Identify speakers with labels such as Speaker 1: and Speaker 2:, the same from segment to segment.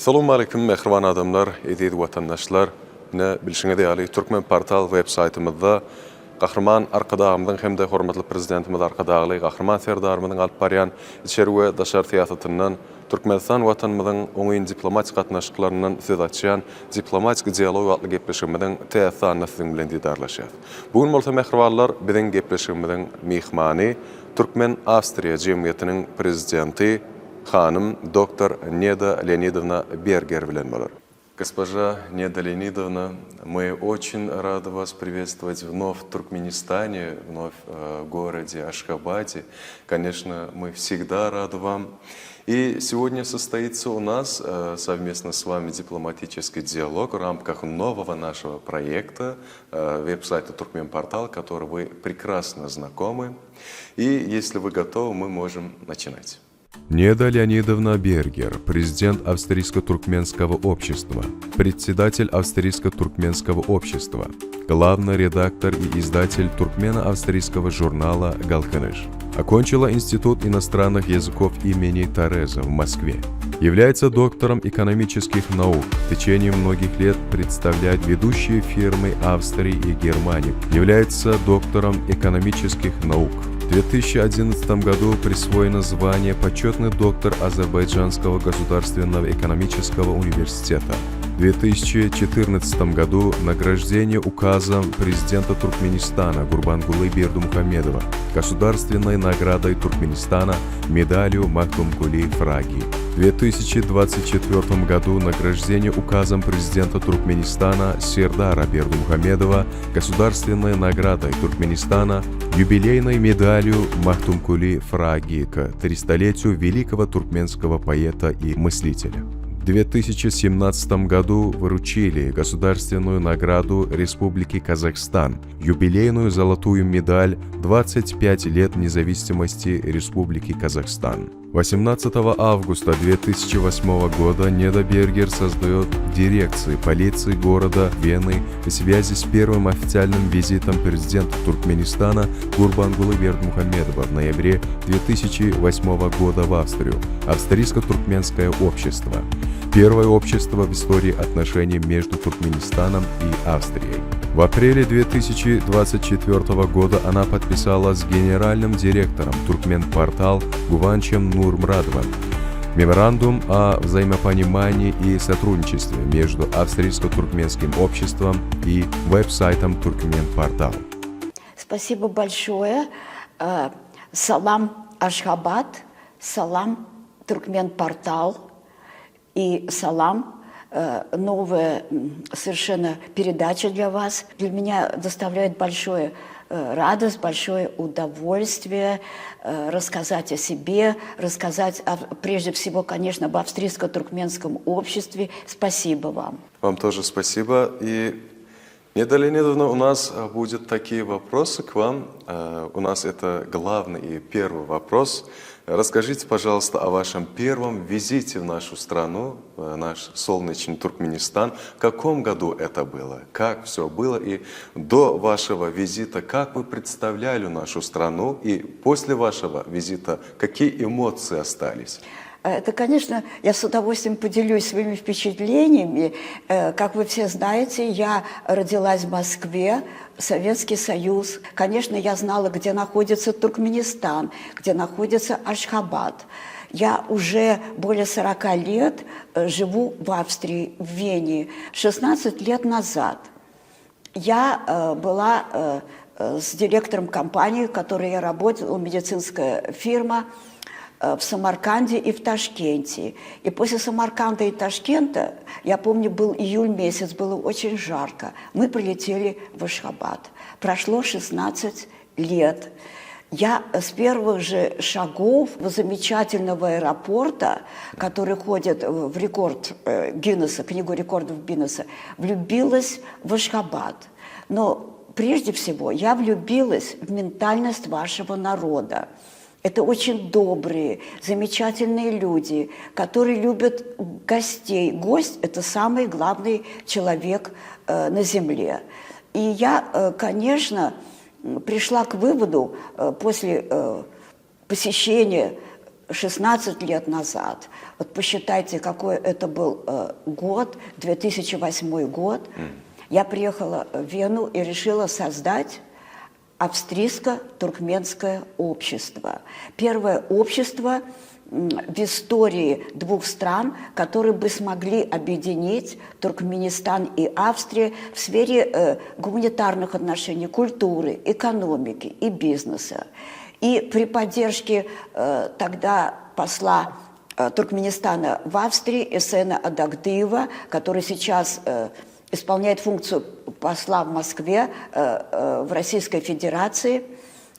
Speaker 1: Assalamu alaikum mehriban adamlar, aziz vatandaşlar. Ne bilişine Ali Türkmen Portal web-saytımızda Qahraman arkadağımızın hem de hormatly prezidentimiz arkadağlı Qahraman serdarımızın alp baryan içeri we daşar siyasatynyň Türkmenistan watanymyzyň oňyň diplomatik gatnaşyklarynyň söz açýan diplomatik dialog atly gepleşigimiziň täsirine siziň bilen didarlaşýar. Bugun bolsa mehribanlar biziň gepleşigimiziň mehmany Türkmen Avstriya Jemgyýetiniň prezidenti Ханым доктор Неда Леонидовна Бергер bilen bolar. Госпожа Неда Леонидовна, мы очень рады вас приветствовать вновь в Туркменистане, вновь в городе Ашхабаде. Конечно, мы всегда рады вам. И сегодня состоится у нас совместно с вами дипломатический диалог в рамках нового нашего проекта, веб-сайта Туркмен Портал, который вы прекрасно знакомы. И если вы готовы, мы можем начинать.
Speaker 2: Неда Леонидовна Бергер, президент Австрийско-туркменского общества, председатель Австрийско-туркменского общества, главный редактор и издатель туркмено-австрийского журнала «Галканыш». Окончила Институт иностранных языков имени Тореза в Москве. Является доктором экономических наук. В течение многих лет представляет ведущие фирмы Австрии и Германии. Является доктором экономических наук. В 2011 году присвоено звание почетный доктор Азербайджанского государственного экономического университета. В 2014 году награждение указом президента Туркменистана Гурбангулы Бердымухамедова, государственной наградой Туркменистана медалью Махтумкули Фраги. В 2024 году награждение указом президента Туркменистана Сердара Бердымухамедова, государственной наградой Туркменистана, юбилейной медалью Махтумкули Фраги к 300-летию великого туркменского поэта и мыслителя. В 2017 году вручили государственную награду Республики Казахстан, юбилейную золотую медаль «25 лет независимости Республики Казахстан». 18 августа 2008 года Неда Бергер создает дирекцию полиции города Вены в связи с первым официальным визитом президента Туркменистана Гурбангулы Бердымухамедова в ноябре 2008 года в Австрию, Австрийско-туркменское общество. Первое общество в истории отношений между Туркменистаном и Австрией. В апреле 2024 года она подписала с генеральным директором Туркмен Портал Гуванчем Нурмрадовым меморандум о взаимопонимании и сотрудничестве между Австрийско-туркменским обществом и веб-сайтом Туркмен Портал.
Speaker 3: Спасибо большое. Салам Ашхабад, салам Туркмен Портал и салам. Новая совершенно передача для вас. Для меня доставляет большое радость, большое удовольствие рассказать о себе, рассказать прежде всего, конечно, об австрийско-туркменском обществе. Спасибо вам.
Speaker 1: Вам тоже спасибо. И, Неда Леонидовна, у нас будут такие вопросы к вам. У нас это главный и первый вопрос. Расскажите, пожалуйста, о вашем первом визите в нашу страну, в наш солнечный Туркменистан. В каком году это было? Как все было? И до вашего визита, как вы представляли нашу страну? И после вашего визита, какие эмоции остались?
Speaker 3: Это, конечно, я с удовольствием поделюсь своими впечатлениями. Как вы все знаете, я родилась в Москве, Советский Союз. Конечно, я знала, где находится Туркменистан, где находится Ашхабад. Я уже более 40 лет живу в Австрии, в Вене. 16 лет назад я была с директором компании, в которой я работала, медицинская фирма, в Самарканде и в Ташкенте. И после Самарканда и Ташкента, я помню, был июль месяц, было очень жарко. Мы прилетели в Ашхабад. Прошло 16 лет. Я с первых же шагов замечательного аэропорта, который входит в рекорд Гиннесса, книгу рекордов Гиннесса, влюбилась в Ашхабад. Но прежде всего я влюбилась в ментальность вашего народа. Это очень добрые, замечательные люди, которые любят гостей. Гость – это самый главный человек на земле. И я, конечно, пришла к выводу после посещения 16 лет назад, вот посчитайте, какой это был год, 2008 год, я приехала в Вену и решила создать австрийско-туркменское общество. Первое общество в истории двух стран, которые бы смогли объединить Туркменистан и Австрию в сфере гуманитарных отношений, культуры, экономики и бизнеса. И при поддержке тогда посла Туркменистана в Австрии Эсена Адагдыева, который сейчас исполняет функцию посла в Москве в Российской Федерации,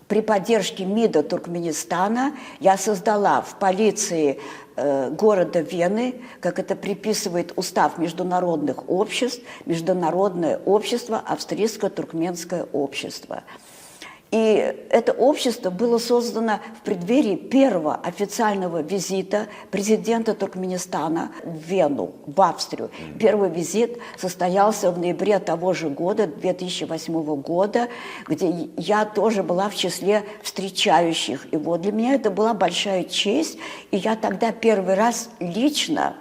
Speaker 3: при поддержке МИДа Туркменистана я создала в полиции города Вены, как это приписывает устав международных обществ, Международное общество, Австрийско-туркменское общество. И это общество было создано в преддверии первого официального визита президента Туркменистана в Вену, в Австрию. Первый визит состоялся в ноябре того же года, 2008 года, где я тоже была в числе встречающих. И вот для меня это была большая честь, и я тогда первый раз лично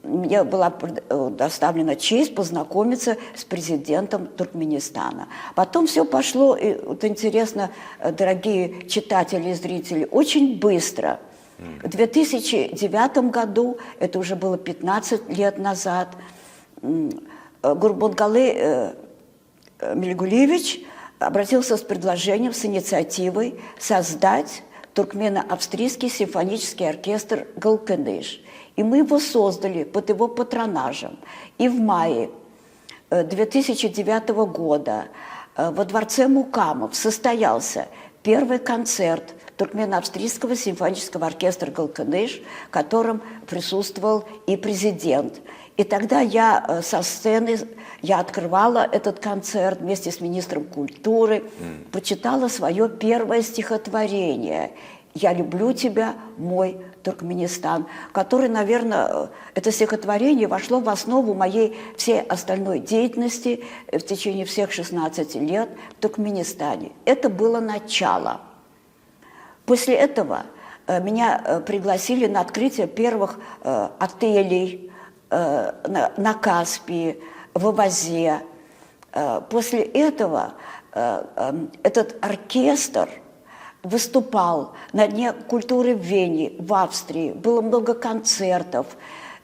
Speaker 3: мне была доставлена честь познакомиться с президентом Туркменистана. Потом все пошло, и вот интересно, дорогие читатели и зрители, очень быстро. В 2009 году, это уже было 15 лет назад, Гурбангалы Мельгулевич обратился с предложением, с инициативой создать туркмено-австрийский симфонический оркестр «Галкыныш». И мы его создали под его патронажем. И в мае 2009 года во дворце Мукамов состоялся первый концерт туркмено-австрийского симфонического оркестра «Галкыныш», в котором присутствовал и президент. И тогда я со сцены, я открывала этот концерт вместе с министром культуры, прочитала свое первое стихотворение «Я люблю тебя, мой Туркменистан», которое, наверное, это стихотворение вошло в основу моей всей остальной деятельности в течение всех 16 лет в Туркменистане. Это было начало. После этого меня пригласили на открытие первых отелей на Каспии, в Авазе. После этого этот оркестр выступал на Дне культуры в Вене, в Австрии. Было много концертов.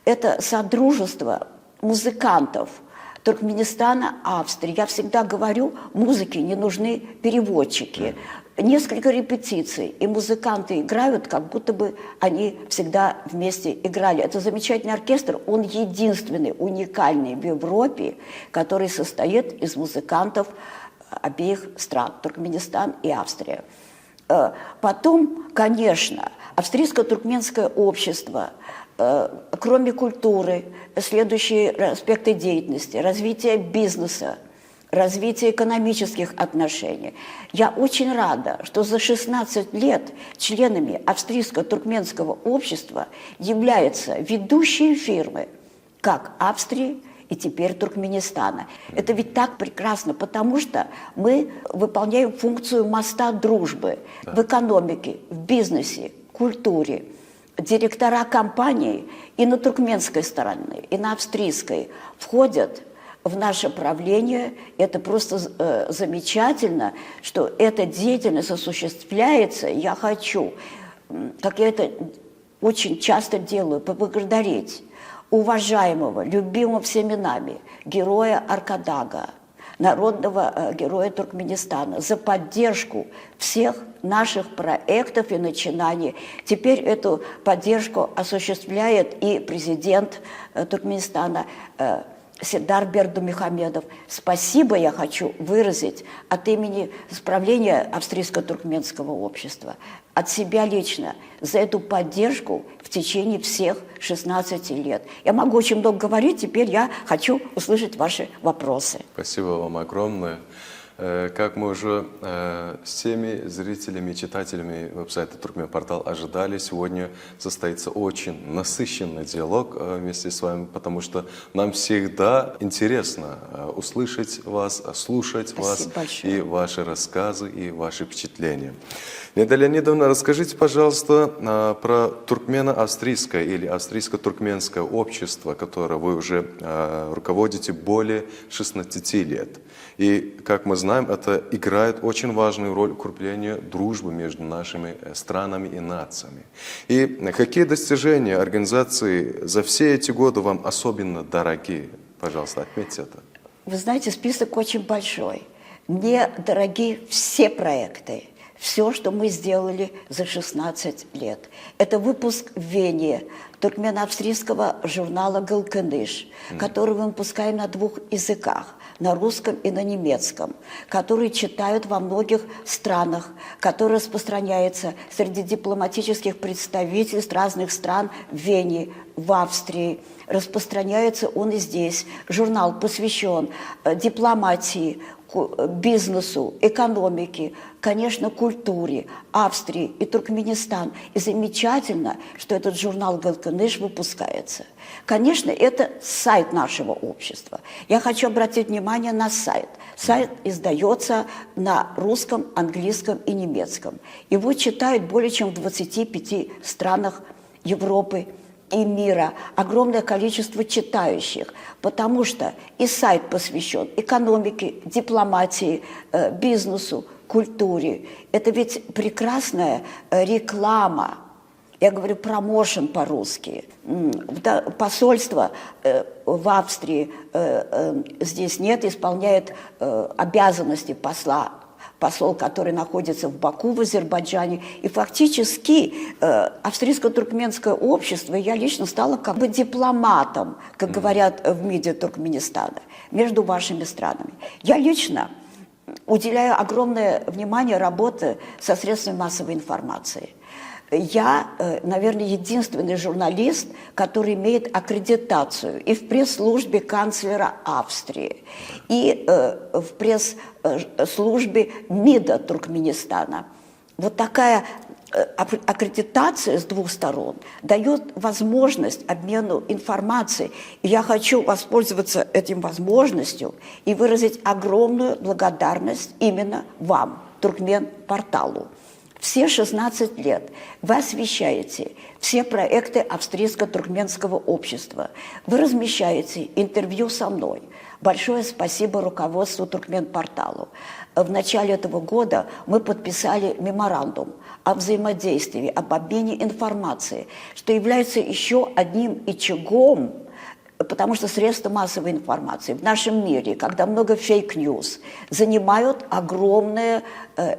Speaker 3: Это содружество музыкантов Туркменистана, Австрии. Я всегда говорю, музыке не нужны переводчики. Несколько репетиций, и музыканты играют, как будто бы они всегда вместе играли. Это замечательный оркестр, он единственный, уникальный в Европе, который состоит из музыкантов обеих стран, Туркменистан и Австрия. Потом, конечно, австрийско-туркменское общество, кроме культуры, следующие аспекты деятельности, развитие бизнеса, развитие экономических отношений. Я очень рада, что за 16 лет членами австрийско-туркменского общества являются ведущие фирмы как Австрии и теперь Туркменистана. Это ведь так прекрасно, потому что мы выполняем функцию моста дружбы в экономике, в бизнесе, культуре. Директора компаний и на туркменской стороне, и на австрийской входят в наше правление. Это просто замечательно, что эта деятельность осуществляется. Я хочу, как я это очень часто делаю, поблагодарить уважаемого, любимого всеми нами героя Аркадага, народного героя Туркменистана, за поддержку всех наших проектов и начинаний. Теперь эту поддержку осуществляет и президент Туркменистана Сердар Бердымухамедов. Спасибо я хочу выразить от имени правления австрийско-туркменского общества, от себя лично, за эту поддержку в течение всех 16 лет. Я могу очень много говорить, теперь я хочу услышать ваши вопросы.
Speaker 1: Спасибо вам огромное. Как мы уже с всеми зрителями, читателями веб-сайта Туркменпортал ожидали, сегодня состоится очень насыщенный диалог вместе с вами, потому что нам всегда интересно услышать вас, слушать вас
Speaker 3: большое.
Speaker 1: и ваши рассказы, и ваши впечатления. Неда Леонидовна, расскажите, пожалуйста, про туркмено-австрийское или австрийско-туркменское общество, которое вы уже руководите более 16 лет. И, как мы знаем, это играет очень важную роль в укреплении дружбы между нашими странами и нациями. И какие достижения организации за все эти годы вам особенно дороги? Пожалуйста, отметьте это.
Speaker 3: Вы знаете, список очень большой. Мне дороги все проекты. Все, что мы сделали за 16 лет. Это выпуск в Вене туркмено-австрийского журнала «Гылкыныш», который мы выпускаем на 2 языках, на русском и на немецком, который читают во многих странах, который распространяется среди дипломатических представительств разных стран в Вене, в Австрии. Распространяется он и здесь. Журнал посвящен дипломатии, бизнесу, экономике, конечно, культуре, Австрии и Туркменистан. И замечательно, что этот журнал «Гылкыныш» выпускается. Конечно, это сайт нашего общества. Я хочу обратить внимание на сайт. Сайт издается на русском, английском и немецком. Его читают более чем в 25 странах Европы и мира, огромное количество читающих, потому что и сайт посвящен экономике, дипломатии, бизнесу, культуре. Это ведь прекрасная реклама. Я говорю промоушен по-русски. Посольство в Австрии здесь нет, исполняет обязанности посла. Посол, который находится в Баку, в Азербайджане. И фактически австрийско-туркменское общество, я лично стала как бы дипломатом, как говорят в МИДе Туркменистана, между вашими странами. Я лично уделяю огромное внимание работе со средствами массовой информации. Я, наверное, единственный журналист, который имеет аккредитацию и в пресс-службе канцлера Австрии, и в пресс-службе МИДа Туркменистана. Вот такая аккредитация с 2 сторон дает возможность обмену информацией. И я хочу воспользоваться этим возможностью и выразить огромную благодарность именно вам, Туркменпорталу. Все 16 лет вы освещаете все проекты австрийско-туркменского общества. Вы размещаете интервью со мной. Большое спасибо руководству Туркменпорталу. В начале этого года мы подписали меморандум о взаимодействии, об обмене информацией, что является еще одним очагом, потому что средства массовой информации в нашем мире, когда много фейк-ньюс, занимают огромное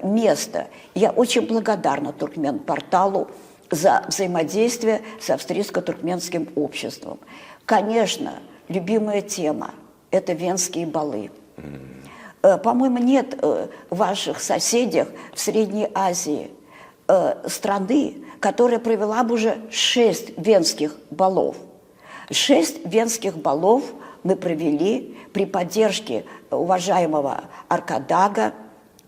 Speaker 3: место. Я очень благодарна Туркменпорталу за взаимодействие с австрийско-туркменским обществом. Конечно, любимая тема – это венские балы. По-моему, нет в ваших соседях в Средней Азии страны, которая провела бы уже 6 венских балов. 6 венских балов мы провели при поддержке уважаемого Аркадага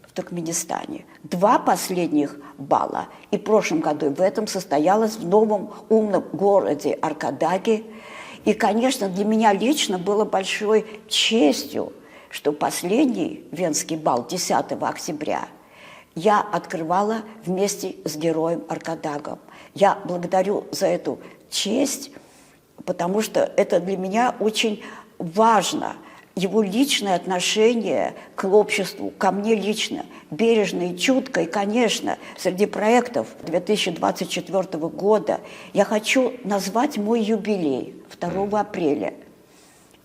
Speaker 3: в Туркменистане. 2 последних бала, и в прошлом году, и в этом, состоялось в новом умном городе Аркадаге. И, конечно, для меня лично было большой честью, что последний венский бал 10 октября я открывала вместе с героем Аркадагом. Я благодарю за эту честь, потому что это для меня очень важно. Его личное отношение к обществу, ко мне лично, бережно и чутко. И, конечно, среди проектов 2024 года я хочу назвать мой юбилей 2 апреля.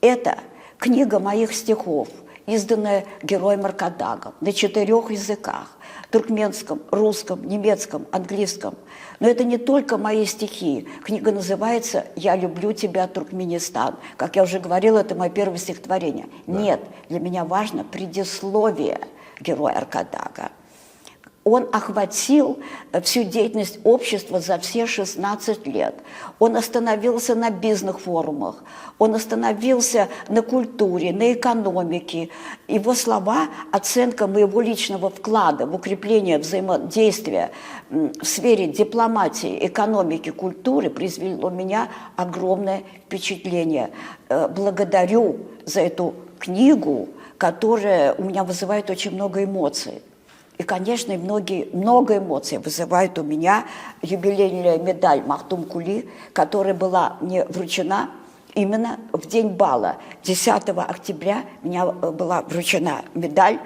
Speaker 3: Это книга моих стихов, изданная героем Аркадагом на 4 языках. Туркменском, русском, немецком, английском. Но это не только мои стихи. Книга называется «Я люблю тебя, Туркменистан». Как я уже говорила, это мое первое стихотворение. Да. Нет, для меня важно предисловие героя Аркадага. Он охватил всю деятельность общества за все 16 лет. Он остановился на бизнес-форумах, он остановился на культуре, на экономике. Его слова, оценка моего личного вклада в укрепление взаимодействия в сфере дипломатии, экономики, культуры произвели у меня огромное впечатление. Благодарю за эту книгу, которая у меня вызывает очень много эмоций. И, конечно, много эмоций вызывает у меня юбилейная медаль Махтум Кули, которая была мне вручена именно в день бала. 10 октября мне была вручена медаль,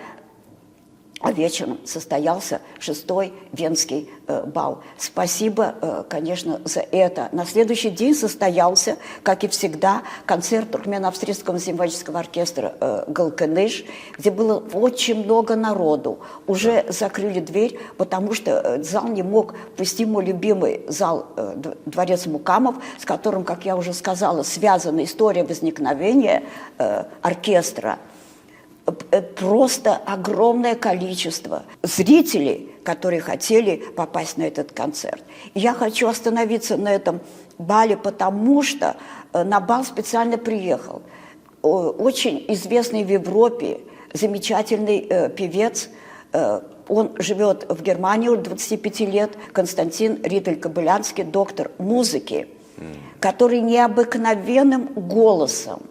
Speaker 3: а вечером состоялся 6-й Венский бал. Спасибо, конечно, за это. На следующий день состоялся, как и всегда, концерт Туркмено-Австрийского симфонического оркестра «Галканыш», где было очень много народу. Уже закрыли дверь, потому что зал не мог ввести мой любимый зал Дворец Мукамов, с которым, как я уже сказала, связана история возникновения оркестра. Просто огромное количество зрителей, которые хотели попасть на этот концерт. И я хочу остановиться на этом бале, потому что на бал специально приехал очень известный в Европе замечательный певец. Он живет в Германии уже 25 лет, Константин Ритель-Кобылянский, доктор музыки, который необыкновенным голосом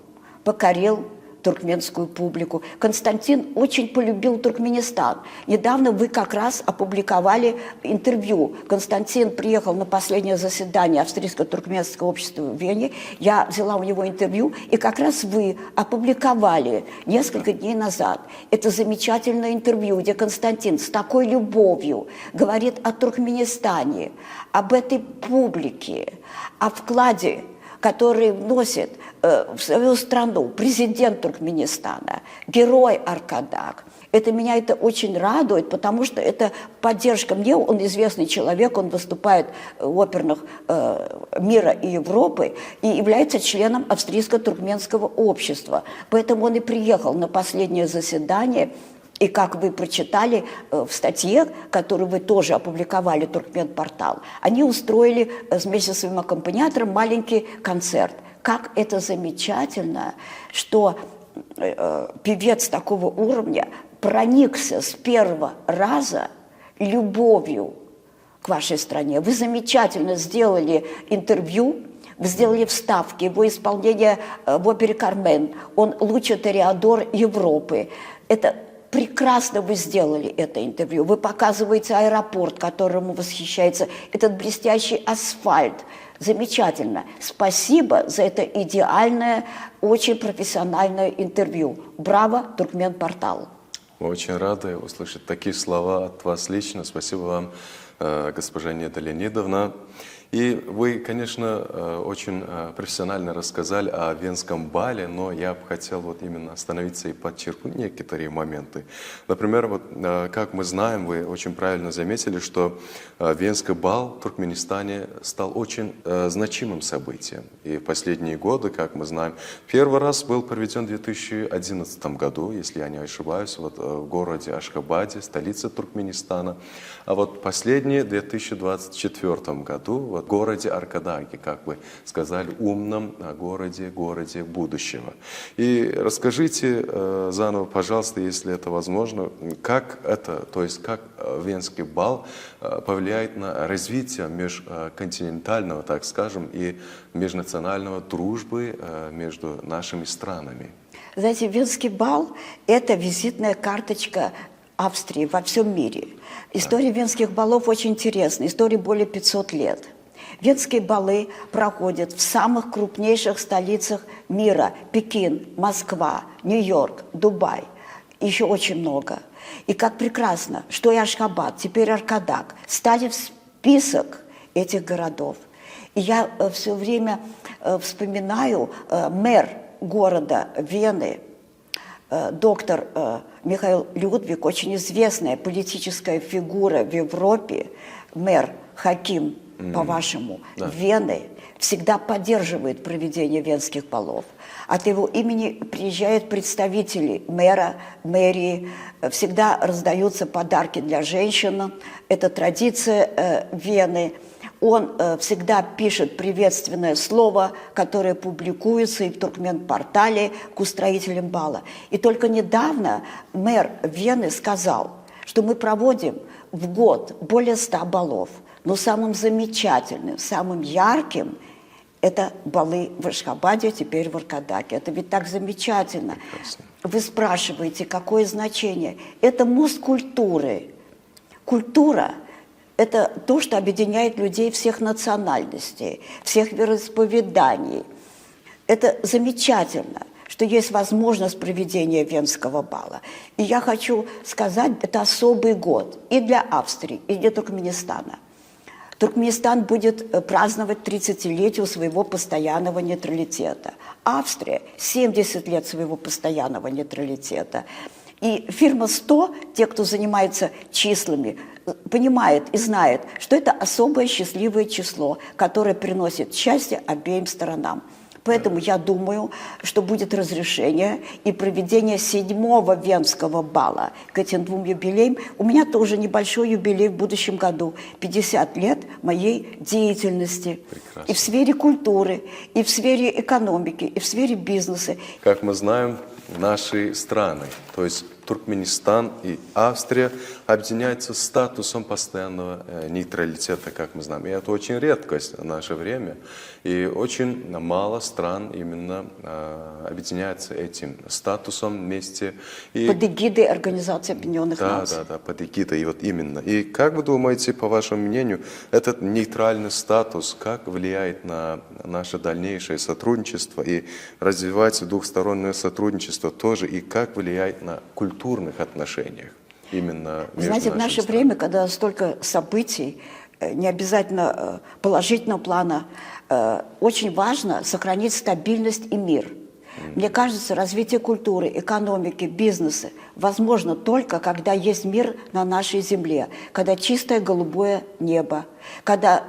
Speaker 3: покорил туркменскую публику. Константин очень полюбил Туркменистан. Недавно вы как раз опубликовали интервью. Константин приехал на последнее заседание Австрийско-туркменского общества в Вене. Я взяла у него интервью, и как раз вы опубликовали несколько дней назад это замечательное интервью, где Константин с такой любовью говорит о Туркменистане, об этой публике, о вкладе, который вносит в свою страну президент Туркменистана, герой Аркадак. Меня это очень радует, потому что это поддержка мне. Он известный человек, он выступает в оперных мира и Европы и является членом Австрийско-туркменского общества. Поэтому он и приехал на последнее заседание. И как вы прочитали в статье, которую вы тоже опубликовали, Туркмен-портал, они устроили вместе со своим аккомпаниатором маленький концерт. Как это замечательно, что певец такого уровня проникся с первого раза любовью к вашей стране. Вы замечательно сделали интервью, вы сделали вставки, его исполнение в опере «Кармен». Он лучший тореадор Европы. Это прекрасно вы сделали это интервью. Вы показываете аэропорт, которому восхищается, этот блестящий асфальт. Замечательно. Спасибо за это идеальное, очень профессиональное интервью. Браво, Туркмен-портал.
Speaker 1: Мы очень рады услышать такие слова от вас лично. Спасибо вам, госпожа Неда Леонидовна. И вы, конечно, очень профессионально рассказали о Венском бале, но я бы хотел именно остановиться и подчеркнуть некоторые моменты. Например, как мы знаем, вы очень правильно заметили, что Венский бал в Туркменистане стал очень значимым событием. И в последние годы, как мы знаем, первый раз был проведен в 2011 году, если я не ошибаюсь, в городе Ашхабаде, столице Туркменистана. А последний в 2024 году в городе Аркадаке, как вы сказали, умном городе будущего. И расскажите заново, пожалуйста, если это возможно, как Венский бал повлияет на развитие межконтинентального, так скажем, и межнационального дружбы между нашими странами.
Speaker 3: Знаете, Венский бал – это визитная карточка Австрии во всем мире. История венских балов очень интересна, история более 500 лет. Венские балы проходят в самых крупнейших столицах мира – Пекин, Москва, Нью-Йорк, Дубай. Еще очень много. И как прекрасно, что и Ашхабад, теперь Аркадак, стали в список этих городов. И я все время вспоминаю мэр города Вены, доктор Михаил Людвиг, очень известная политическая фигура в Европе, мэр Хаким по-вашему, Вены всегда поддерживает проведение венских балов. От его имени приезжают представители мэра, мэрии, всегда раздаются подарки для женщин. Это традиция Вены. Он всегда пишет приветственное слово, которое публикуется и в Туркмен-портале к устроителям бала. И только недавно мэр Вены сказал, что мы проводим в год более 100 балов, но самым замечательным, самым ярким это балы в Ашхабаде, теперь в Аркадаке. Это ведь так замечательно.
Speaker 1: Прекрасно.
Speaker 3: Вы спрашиваете, какое значение? Это мост культуры. Культура – это то, что объединяет людей всех национальностей, всех вероисповеданий. Это замечательно, что есть возможность проведения Венского бала. И я хочу сказать, это особый год и для Австрии, и для Туркменистана. Туркменистан будет праздновать 30-летие своего постоянного нейтралитета. Австрия – 70 лет своего постоянного нейтралитета. И фирма 100, те, кто занимается числами, понимает и знает, что это особое счастливое число, которое приносит счастье обеим сторонам. Поэтому я думаю, что будет разрешение и проведение 7-го Венского бала к этим 2 юбилеям. У меня тоже небольшой юбилей в будущем году. 50 лет моей деятельности.
Speaker 1: Прекрасно.
Speaker 3: И в сфере культуры, и в сфере экономики, и в сфере бизнеса.
Speaker 1: Как мы знаем, наши страны, то есть Туркменистан и Австрия, объединяются статусом постоянного нейтралитета, как мы знаем. И это очень редкость в наше время. И очень мало стран именно объединяются этим статусом вместе. И...
Speaker 3: Под эгидой Организации Объединенных Наций.
Speaker 1: Да, под эгидой, и вот именно. И как вы думаете, по вашему мнению, этот нейтральный статус, как влияет на наше дальнейшее сотрудничество и развивается двухстороннее сотрудничество тоже, и как влияет на культурных отношениях именно между
Speaker 3: Знаете, в наше
Speaker 1: странами?
Speaker 3: время, когда столько событий, не обязательно положительного плана, очень важно сохранить стабильность и мир. Мне кажется, развитие культуры, экономики, бизнеса возможно только, когда есть мир на нашей земле, когда чистое голубое небо, когда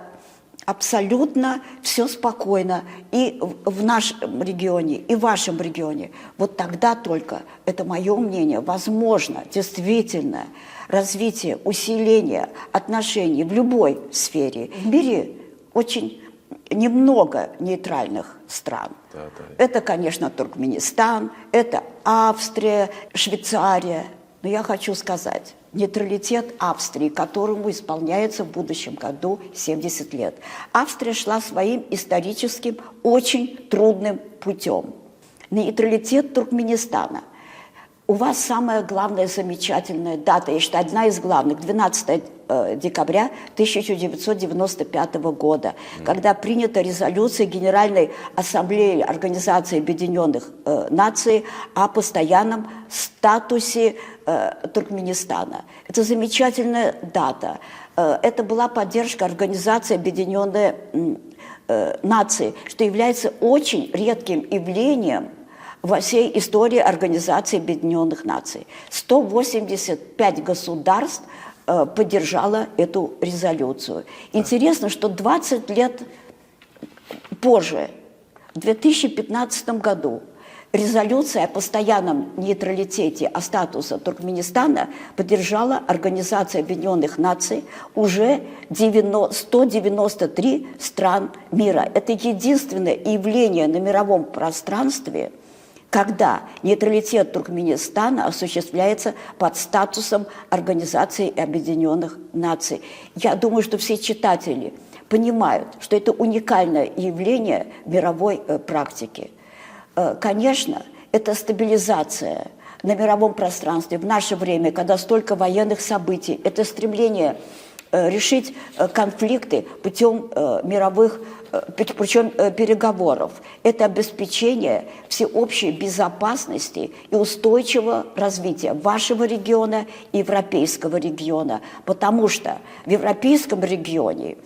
Speaker 3: абсолютно все спокойно и в нашем регионе, и в вашем регионе. Вот тогда только, это мое мнение, возможно действительно развитие, усиление отношений в любой сфере. В мире очень немного нейтральных стран.
Speaker 1: Да.
Speaker 3: Это, конечно, Туркменистан, это Австрия, Швейцария. Но я хочу сказать, нейтралитет Австрии, которому исполняется в будущем году 70 лет. Австрия шла своим историческим, очень трудным путем. Нейтралитет Туркменистана. У вас самая главная замечательная дата, я считаю, одна из главных, 12 декабря 1995 года, когда принята резолюция Генеральной Ассамблеи Организации Объединенных Наций о постоянном статусе Туркменистана. Это замечательная дата. Это была поддержка Организации Объединенных Наций, что является очень редким явлением во всей истории Организации Объединенных Наций. 185 государств поддержало эту резолюцию. Интересно, что 20 лет позже, в 2015 году, резолюция о постоянном нейтралитете, о статусе Туркменистана поддержала Организация Объединенных Наций уже 193 стран мира. Это единственное явление на мировом пространстве, когда нейтралитет Туркменистана осуществляется под статусом Организации Объединенных Наций. Я думаю, что все читатели понимают, что это уникальное явление мировой практики. Конечно, это стабилизация на мировом пространстве в наше время, когда столько военных событий, это стремление решить конфликты путем мировых, причем переговоров. Это обеспечение всеобщей безопасности и устойчивого развития вашего региона и европейского региона. Потому что в европейском регионе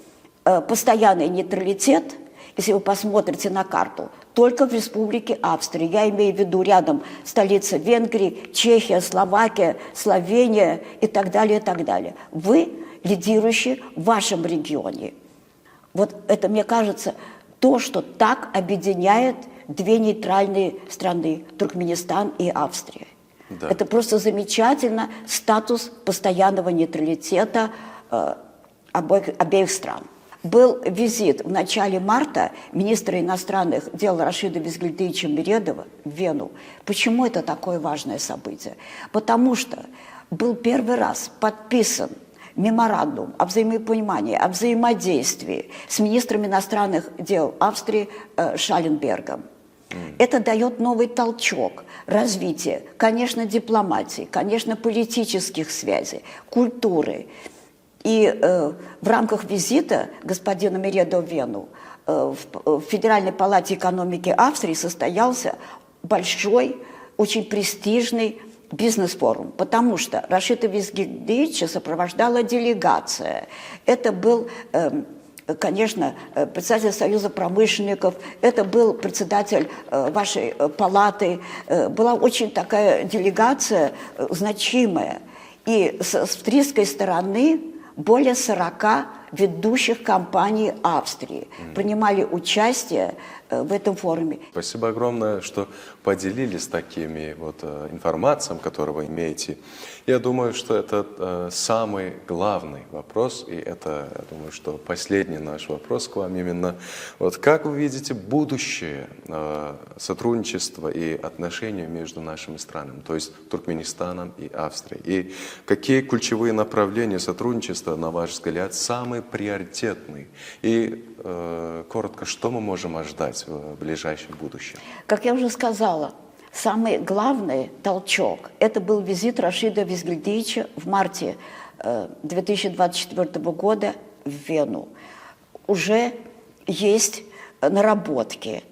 Speaker 3: постоянный нейтралитет, если вы посмотрите на карту, только в Республике Австрия. Я имею в виду рядом столица Венгрии, Чехия, Словакия, Словения и так далее, и так далее. Вы лидирующие в вашем регионе. Вот это, мне кажется, то, что так объединяет две нейтральные страны, Туркменистан и Австрия.
Speaker 1: Да.
Speaker 3: Это просто замечательно, статус постоянного нейтралитета обеих стран. Был визит в начале марта министра иностранных дел Рашида Визгельдиевича Миредова в Вену. Почему это такое важное событие? Потому что был первый раз подписан меморандум о взаимопонимании, о взаимодействии с министром иностранных дел Австрии Шалленбергом. Это дает новый толчок развития, конечно, дипломатии, конечно, политических связей, культуры. И в рамках визита господина Миредо в Вену в Федеральной палате экономики Австрии состоялся большой, очень престижный бизнес-форум, потому что Рашида Визгельдиевича сопровождала делегация. Это был, конечно, председатель Союза промышленников, это был председатель вашей палаты. Была очень такая делегация значимая. И с австрийской стороны более 40 ведущих компаний Австрии принимали участие в этом форуме.
Speaker 1: Спасибо огромное, что поделились такими информацией, которую вы имеете. Я думаю, что это самый главный вопрос, и это, я думаю, что последний наш вопрос к вам именно. Как вы видите будущее сотрудничества и отношения между нашими странами, то есть Туркменистаном и Австрией? И какие ключевые направления сотрудничества, на ваш взгляд, самые приоритетные? И коротко, что мы можем ожидать в ближайшем будущем?
Speaker 3: Как я уже сказала, самый главный толчок – это был визит Рашида Визгельдиевича в марте 2024 года в Вену. Уже есть наработки.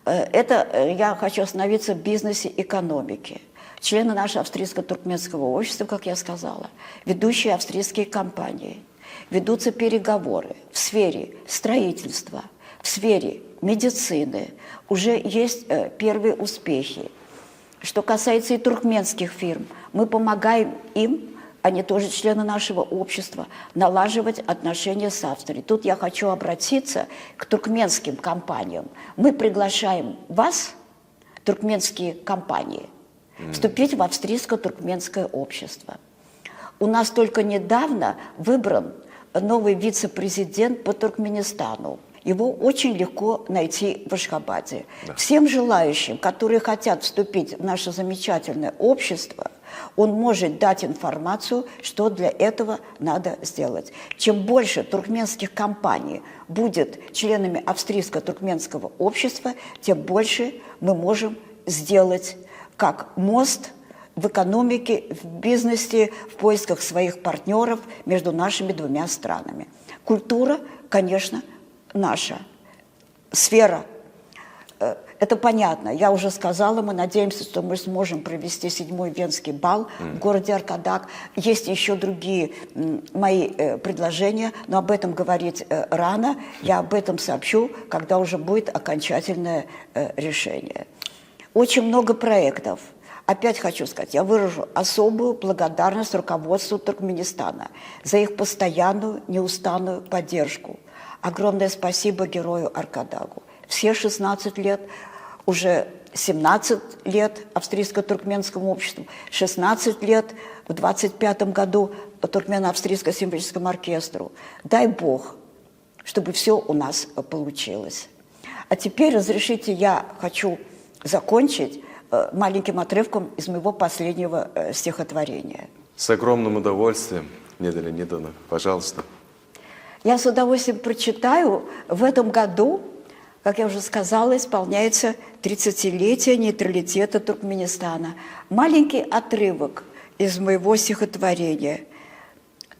Speaker 3: Это я хочу остановиться в бизнесе, экономике. Члены нашего австрийско-туркменского общества, как я сказала, ведущие австрийские компании. Ведутся переговоры в сфере строительства, в сфере медицины. Уже есть первые успехи. Что касается и туркменских фирм, мы помогаем им, они тоже члены нашего общества, налаживать отношения с Австрией. Тут я хочу обратиться к туркменским компаниям. Мы приглашаем вас, туркменские компании, вступить в австрийско-туркменское общество. У нас только недавно выбран новый вице-президент по Туркменистану. Его очень легко найти в Ашхабаде. Да. Всем желающим, которые хотят вступить в наше замечательное общество, он может дать информацию, что для этого надо сделать. Чем больше туркменских компаний будет членами австрийско-туркменского общества, тем больше мы можем сделать как мост в экономике, в бизнесе, в поисках своих партнеров между нашими двумя странами. Культура, конечно, наша сфера. Это понятно. Я уже сказала, мы надеемся, что мы сможем провести 7-й Венский бал в городе Аркадак. Есть еще другие мои предложения, но об этом говорить рано. Я об этом сообщу, когда уже будет окончательное решение. Очень много проектов. Опять хочу сказать, я выражу особую благодарность руководству Туркменистана за их постоянную, неустанную поддержку. Огромное спасибо герою Аркадагу. Все 16 лет, уже 17 лет австрийско-туркменскому обществу, 16 лет в 25-м году Туркмено-австрийскому симфоническому оркестру. Дай Бог, чтобы все у нас получилось. А теперь разрешите, я хочу закончить маленьким отрывком из моего последнего стихотворения.
Speaker 1: С огромным удовольствием, Неда Леонидовна, пожалуйста.
Speaker 3: Я с удовольствием прочитаю. В этом году, как я уже сказала, исполняется 30-летие нейтралитета Туркменистана. Маленький отрывок из моего стихотворения.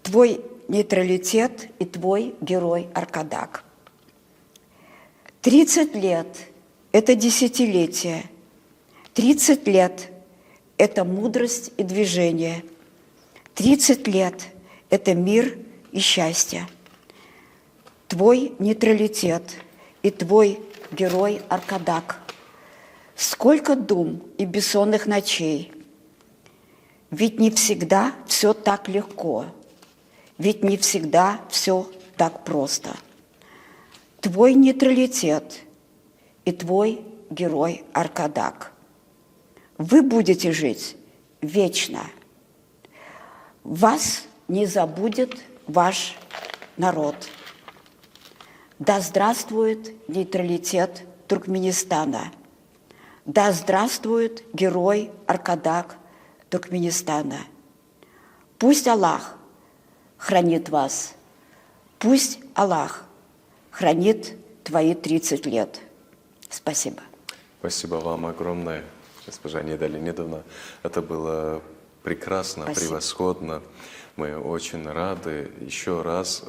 Speaker 3: «Твой нейтралитет и твой герой Аркадак». 30 лет – это десятилетие. 30 лет – это мудрость и движение. 30 лет – это мир и счастье. Твой нейтралитет и твой герой Аркадак. Сколько дум и бессонных ночей. Ведь не всегда все так легко. Ведь не всегда все так просто. твой нейтралитет и твой герой Аркадак. Вы будете жить вечно. Вас не забудет ваш народ. Да здравствует нейтралитет Туркменистана. Да здравствует герой Аркадак Туркменистана. Пусть Аллах хранит вас. Пусть Аллах хранит твои 30 лет. Спасибо.
Speaker 1: Спасибо вам огромное, госпожа Нида Леонидовна. Это было прекрасно,
Speaker 3: Спасибо.
Speaker 1: превосходно. Мы очень рады еще раз,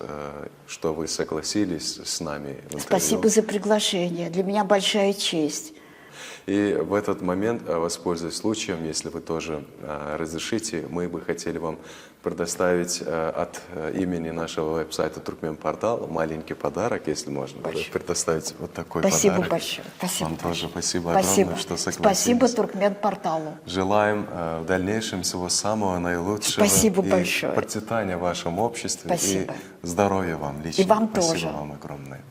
Speaker 1: что вы согласились с нами в интервью.
Speaker 3: Спасибо за приглашение. Для меня большая честь.
Speaker 1: И в этот момент, воспользуясь случаем, если вы тоже разрешите, мы бы хотели вам предоставить от имени нашего веб-сайта Туркменпортал маленький подарок, если можно предоставить вот такой
Speaker 3: Спасибо
Speaker 1: подарок.
Speaker 3: большое. Спасибо.
Speaker 1: Вам тоже спасибо
Speaker 3: Спасибо.
Speaker 1: огромное, что согласились.
Speaker 3: Спасибо Туркменпорталу.
Speaker 1: Желаем в дальнейшем всего самого наилучшего.
Speaker 3: Спасибо
Speaker 1: и
Speaker 3: большое.
Speaker 1: процветания в вашем обществе.
Speaker 3: Спасибо.
Speaker 1: И здоровья вам лично.
Speaker 3: И вам
Speaker 1: Спасибо
Speaker 3: тоже.
Speaker 1: вам огромное.